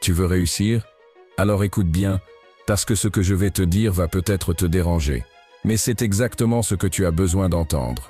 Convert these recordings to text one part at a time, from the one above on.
Tu veux réussir? Alors écoute bien, parce que ce que je vais te dire va peut-être te déranger. Mais c'est exactement ce que tu as besoin d'entendre.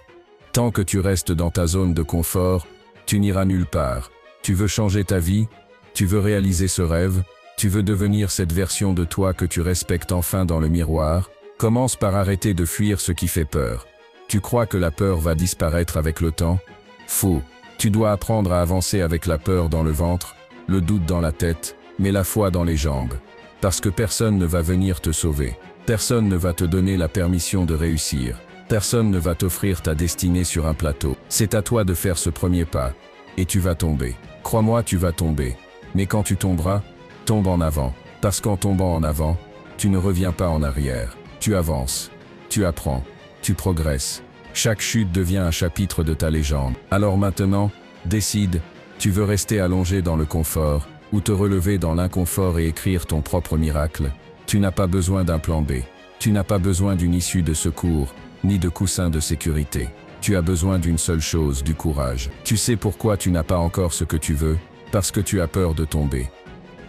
Tant que tu restes dans ta zone de confort, tu n'iras nulle part. Tu veux changer ta vie? Tu veux réaliser ce rêve? Tu veux devenir cette version de toi que tu respectes enfin dans le miroir? Commence par arrêter de fuir ce qui fait peur. Tu crois que la peur va disparaître avec le temps? Faux. Tu dois apprendre à avancer avec la peur dans le ventre, le doute dans la tête, mais la foi dans les jambes. Parce que personne ne va venir te sauver. Personne ne va te donner la permission de réussir. Personne ne va t'offrir ta destinée sur un plateau. C'est à toi de faire ce premier pas. Et tu vas tomber. Crois-moi, tu vas tomber. Mais quand tu tomberas, tombe en avant. Parce qu'en tombant en avant, tu ne reviens pas en arrière. Tu avances. Tu apprends. Tu progresses. Chaque chute devient un chapitre de ta légende. Alors maintenant, décide, tu veux rester allongé dans le confort, ou te relever dans l'inconfort et écrire ton propre miracle. Tu n'as pas besoin d'un plan B. Tu n'as pas besoin d'une issue de secours, ni de coussin de sécurité. Tu as besoin d'une seule chose, du courage. Tu sais pourquoi tu n'as pas encore ce que tu veux? Parce que tu as peur de tomber.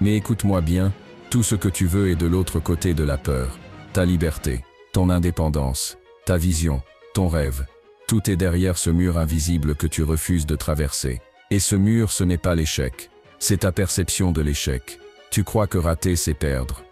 Mais écoute-moi bien, tout ce que tu veux est de l'autre côté de la peur. Ta liberté, ton indépendance, ta vision, ton rêve. Tout est derrière ce mur invisible que tu refuses de traverser. Et ce mur, ce n'est pas l'échec. C'est ta perception de l'échec. Tu crois que rater, c'est perdre.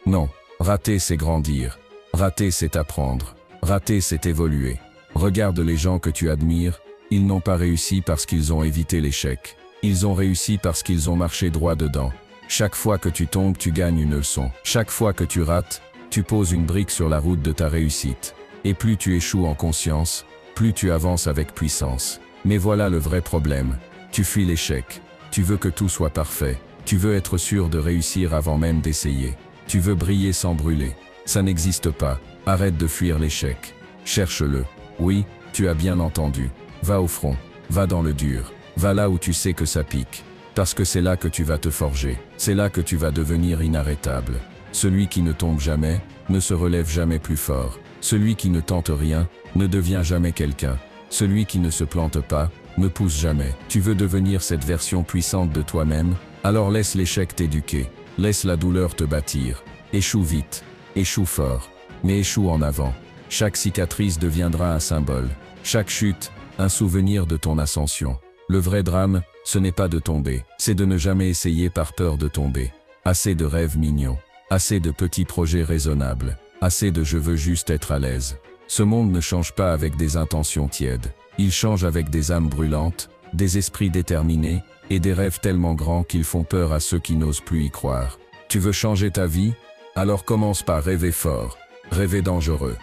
Non, rater, c'est grandir. Rater, c'est apprendre. Rater, c'est évoluer. Regarde les gens que tu admires, ils n'ont pas réussi parce qu'ils ont évité l'échec. Ils ont réussi parce qu'ils ont marché droit dedans. Chaque fois que tu tombes, tu gagnes une leçon. Chaque fois que tu rates, tu poses une brique sur la route de ta réussite. Et plus tu échoues en conscience, plus tu avances avec puissance. Mais voilà le vrai problème. Tu fuis l'échec. Tu veux que tout soit parfait. Tu veux être sûr de réussir avant même d'essayer. Tu veux briller sans brûler. Ça n'existe pas. Arrête de fuir l'échec. Cherche-le. Oui, tu as bien entendu. Va au front. Va dans le dur. Va là où tu sais que ça pique. Parce que c'est là que tu vas te forger. C'est là que tu vas devenir inarrêtable. Celui qui ne tombe jamais, ne se relève jamais plus fort. Celui qui ne tente rien, ne devient jamais quelqu'un. Celui qui ne se plante pas, ne pousse jamais. Tu veux devenir cette version puissante de toi-même? Alors laisse l'échec t'éduquer. Laisse la douleur te bâtir. Échoue vite. Échoue fort. Mais échoue en avant. Chaque cicatrice deviendra un symbole. Chaque chute, un souvenir de ton ascension. Le vrai drame, ce n'est pas de tomber. C'est de ne jamais essayer par peur de tomber. Assez de rêves mignons. Assez de petits projets raisonnables. Assez de je veux juste être à l'aise. Ce monde ne change pas avec des intentions tièdes. Il change avec des âmes brûlantes, des esprits déterminés, et des rêves tellement grands qu'ils font peur à ceux qui n'osent plus y croire. Tu veux changer ta vie? Alors commence par rêver fort, rêver dangereux,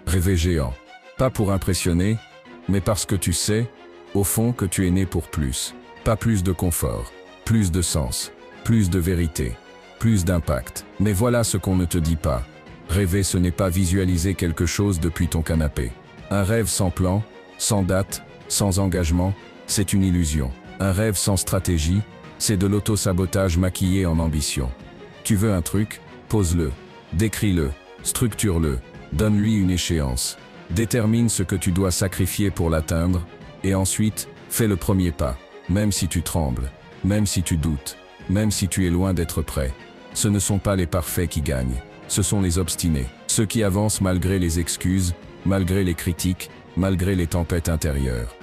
rêver géant. Pas pour impressionner, mais parce que tu sais, au fond, que tu es né pour plus. Pas plus de confort, plus de sens, plus de vérité, plus d'impact. Mais voilà ce qu'on ne te dit pas. Rêver, ce n'est pas visualiser quelque chose depuis ton canapé. Un rêve sans plan, sans date, sans engagement, c'est une illusion. Un rêve sans stratégie, c'est de l'auto-sabotage maquillé en ambition. Tu veux un truc? Pose-le, décris-le, structure-le, donne-lui une échéance. Détermine ce que tu dois sacrifier pour l'atteindre, et ensuite, fais le premier pas. Même si tu trembles, même si tu doutes, même si tu es loin d'être prêt. Ce ne sont pas les parfaits qui gagnent, ce sont les obstinés. Ceux qui avancent malgré les excuses, malgré les critiques, malgré les tempêtes intérieures.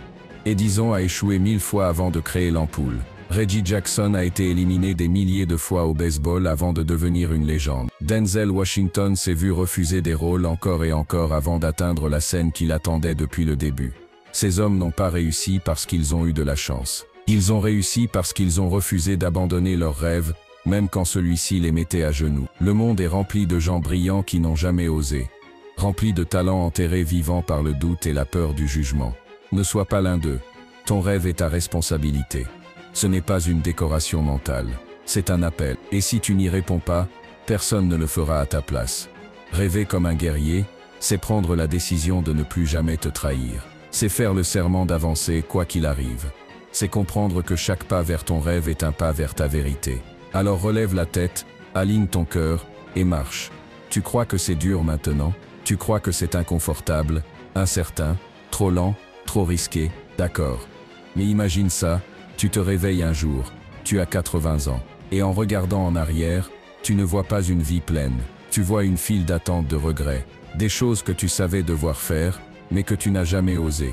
Edison a échoué 1000 fois avant de créer l'ampoule. Reggie Jackson a été éliminé des milliers de fois au baseball avant de devenir une légende. Denzel Washington s'est vu refuser des rôles encore et encore avant d'atteindre la scène qu'il attendait depuis le début. Ces hommes n'ont pas réussi parce qu'ils ont eu de la chance. Ils ont réussi parce qu'ils ont refusé d'abandonner leurs rêves, même quand celui-ci les mettait à genoux. Le monde est rempli de gens brillants qui n'ont jamais osé. Rempli de talents enterrés vivants par le doute et la peur du jugement. Ne sois pas l'un d'eux. Ton rêve est ta responsabilité. Ce n'est pas une décoration mentale. C'est un appel. Et si tu n'y réponds pas, personne ne le fera à ta place. Rêver comme un guerrier, c'est prendre la décision de ne plus jamais te trahir. C'est faire le serment d'avancer quoi qu'il arrive. C'est comprendre que chaque pas vers ton rêve est un pas vers ta vérité. Alors relève la tête, aligne ton cœur, et marche. Tu crois que c'est dur maintenant? Tu crois que c'est inconfortable, incertain, trop lent, trop risqué? D'accord. Mais imagine ça, tu te réveilles un jour, tu as 80 ans. Et en regardant en arrière, tu ne vois pas une vie pleine. Tu vois une file d'attente de regrets. Des choses que tu savais devoir faire, mais que tu n'as jamais osé.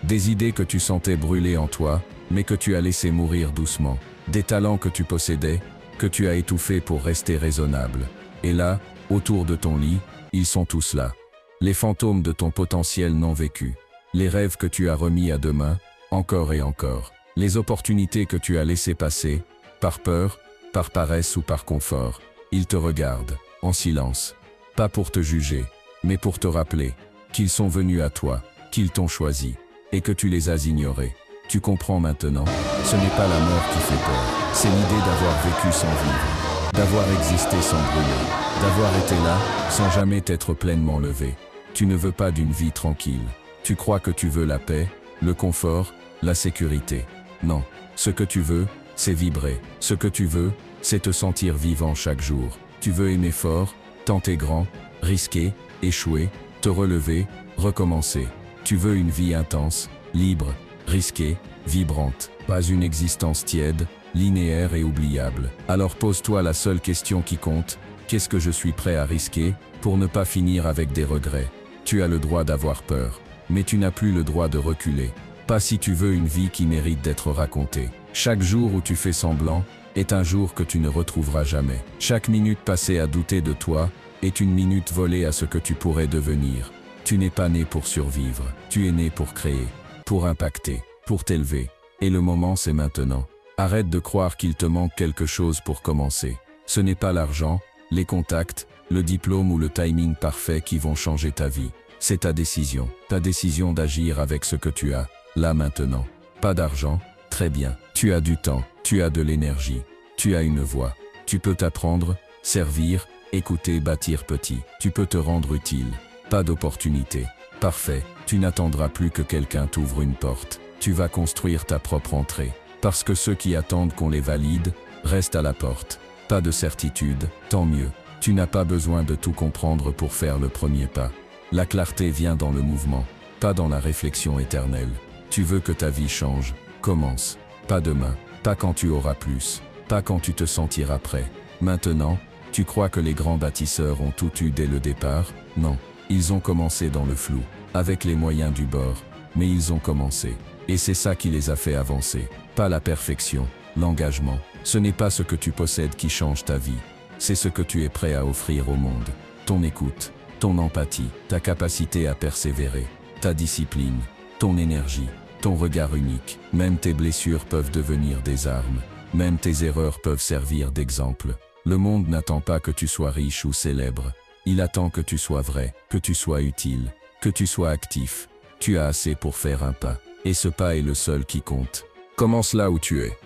Des idées que tu sentais brûler en toi, mais que tu as laissé mourir doucement. Des talents que tu possédais, que tu as étouffés pour rester raisonnable. Et là, autour de ton lit, ils sont tous là. Les fantômes de ton potentiel non vécu. Les rêves que tu as remis à demain, encore et encore. Les opportunités que tu as laissées passer, par peur, par paresse ou par confort. Ils te regardent, en silence. Pas pour te juger, mais pour te rappeler qu'ils sont venus à toi, qu'ils t'ont choisi, et que tu les as ignorés. Tu comprends maintenant, ce n'est pas la mort qui fait peur, c'est l'idée d'avoir vécu sans vivre, d'avoir existé sans brûler, d'avoir été là, sans jamais t'être pleinement levé. Tu ne veux pas d'une vie tranquille. Tu crois que tu veux la paix, le confort, la sécurité. Non, ce que tu veux, c'est vibrer. Ce que tu veux, c'est te sentir vivant chaque jour. Tu veux aimer fort, tenter grand, risquer, échouer, te relever, recommencer. Tu veux une vie intense, libre, risquée, vibrante. Pas une existence tiède, linéaire et oubliable. Alors pose-toi la seule question qui compte, qu'est-ce que je suis prêt à risquer pour ne pas finir avec des regrets? Tu as le droit d'avoir peur, mais tu n'as plus le droit de reculer. Pas si tu veux une vie qui mérite d'être racontée. Chaque jour où tu fais semblant est un jour que tu ne retrouveras jamais. Chaque minute passée à douter de toi est une minute volée à ce que tu pourrais devenir. Tu n'es pas né pour survivre, tu es né pour créer, pour impacter, pour t'élever. Et le moment c'est maintenant. Arrête de croire qu'il te manque quelque chose pour commencer. Ce n'est pas l'argent, les contacts, le diplôme ou le timing parfait qui vont changer ta vie. C'est ta décision d'agir avec ce que tu as, là maintenant. Pas d'argent, très bien. Tu as du temps, tu as de l'énergie, tu as une voix. Tu peux t'apprendre, servir, écouter, bâtir petit. Tu peux te rendre utile. Pas d'opportunité. Parfait, tu n'attendras plus que quelqu'un t'ouvre une porte. Tu vas construire ta propre entrée. Parce que ceux qui attendent qu'on les valide, restent à la porte. Pas de certitude, tant mieux. Tu n'as pas besoin de tout comprendre pour faire le premier pas. La clarté vient dans le mouvement, pas dans la réflexion éternelle. Tu veux que ta vie change, commence. Pas demain, pas quand tu auras plus, pas quand tu te sentiras prêt. Maintenant, tu crois que les grands bâtisseurs ont tout eu dès le départ? Non, ils ont commencé dans le flou, avec les moyens du bord, mais ils ont commencé. Et c'est ça qui les a fait avancer. Pas la perfection, l'engagement. Ce n'est pas ce que tu possèdes qui change ta vie. C'est ce que tu es prêt à offrir au monde. Ton écoute, ton empathie, ta capacité à persévérer, ta discipline, ton énergie, ton regard unique. Même tes blessures peuvent devenir des armes. Même tes erreurs peuvent servir d'exemple. Le monde n'attend pas que tu sois riche ou célèbre. Il attend que tu sois vrai, que tu sois utile, que tu sois actif. Tu as assez pour faire un pas. Et ce pas est le seul qui compte. Commence là où tu es,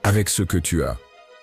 avec ce que tu as,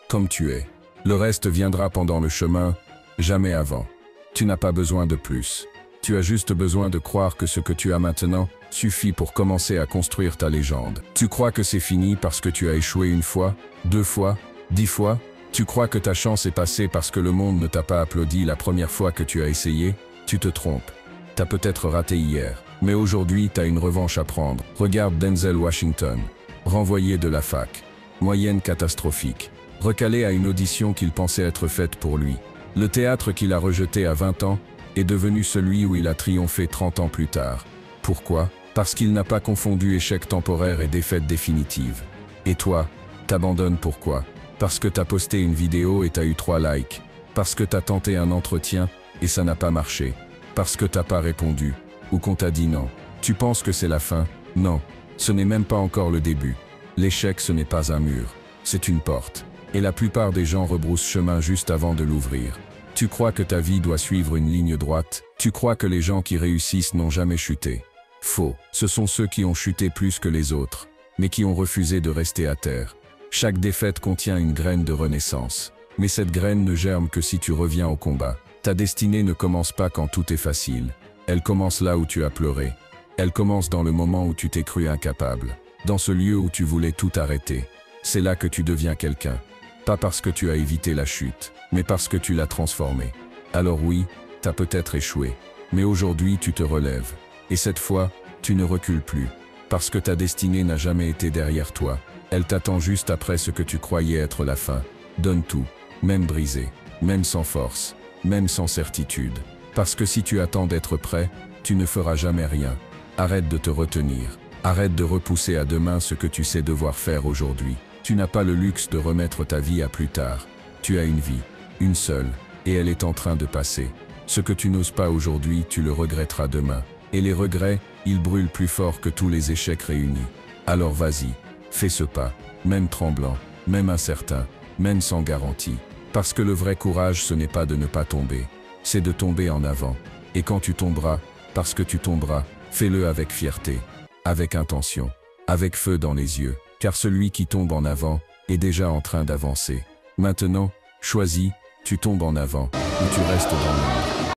comme tu es. Le reste viendra pendant le chemin, jamais avant. Tu n'as pas besoin de plus. Tu as juste besoin de croire que ce que tu as maintenant suffit pour commencer à construire ta légende. Tu crois que c'est fini parce que tu as échoué une fois, 2 fois, 10 fois? Tu crois que ta chance est passée parce que le monde ne t'a pas applaudi la première fois que tu as essayé? Tu te trompes. T'as peut-être raté hier, mais aujourd'hui t'as une revanche à prendre. Regarde Denzel Washington, renvoyé de la fac, moyenne catastrophique, recalé à une audition qu'il pensait être faite pour lui. Le théâtre qu'il a rejeté à 20 ans est devenu celui où il a triomphé 30 ans plus tard. Pourquoi? Parce qu'il n'a pas confondu échec temporaire et défaite définitive. Et toi, t'abandonnes pourquoi? Parce que t'as posté une vidéo et t'as eu 3 likes. Parce que t'as tenté un entretien et ça n'a pas marché. Parce que t'as pas répondu. Ou qu'on t'a dit non. Tu penses que c'est la fin? Non, ce n'est même pas encore le début. L'échec, ce n'est pas un mur, c'est une porte. Et la plupart des gens rebroussent chemin juste avant de l'ouvrir. Tu crois que ta vie doit suivre une ligne droite? Tu crois que les gens qui réussissent n'ont jamais chuté? Faux, ce sont ceux qui ont chuté plus que les autres, mais qui ont refusé de rester à terre. Chaque défaite contient une graine de renaissance. Mais cette graine ne germe que si tu reviens au combat. Ta destinée ne commence pas quand tout est facile. Elle commence là où tu as pleuré. Elle commence dans le moment où tu t'es cru incapable. Dans ce lieu où tu voulais tout arrêter. C'est là que tu deviens quelqu'un. Pas parce que tu as évité la chute, mais parce que tu l'as transformé. Alors oui, t'as peut-être échoué. Mais aujourd'hui tu te relèves. Et cette fois, tu ne recules plus. Parce que ta destinée n'a jamais été derrière toi. Elle t'attend juste après ce que tu croyais être la fin. Donne tout, même brisé, même sans force, même sans certitude. Parce que si tu attends d'être prêt, tu ne feras jamais rien. Arrête de te retenir. Arrête de repousser à demain ce que tu sais devoir faire aujourd'hui. Tu n'as pas le luxe de remettre ta vie à plus tard. Tu as une vie, une seule, et elle est en train de passer. Ce que tu n'oses pas aujourd'hui, tu le regretteras demain. Et les regrets, ils brûlent plus fort que tous les échecs réunis. Alors vas-y, fais ce pas, même tremblant, même incertain, même sans garantie. Parce que le vrai courage, ce n'est pas de ne pas tomber, c'est de tomber en avant. Et quand tu tomberas, parce que tu tomberas, fais-le avec fierté, avec intention, avec feu dans les yeux. Car celui qui tombe en avant est déjà en train d'avancer. Maintenant, choisis, tu tombes en avant ou tu restes dans l'ombre.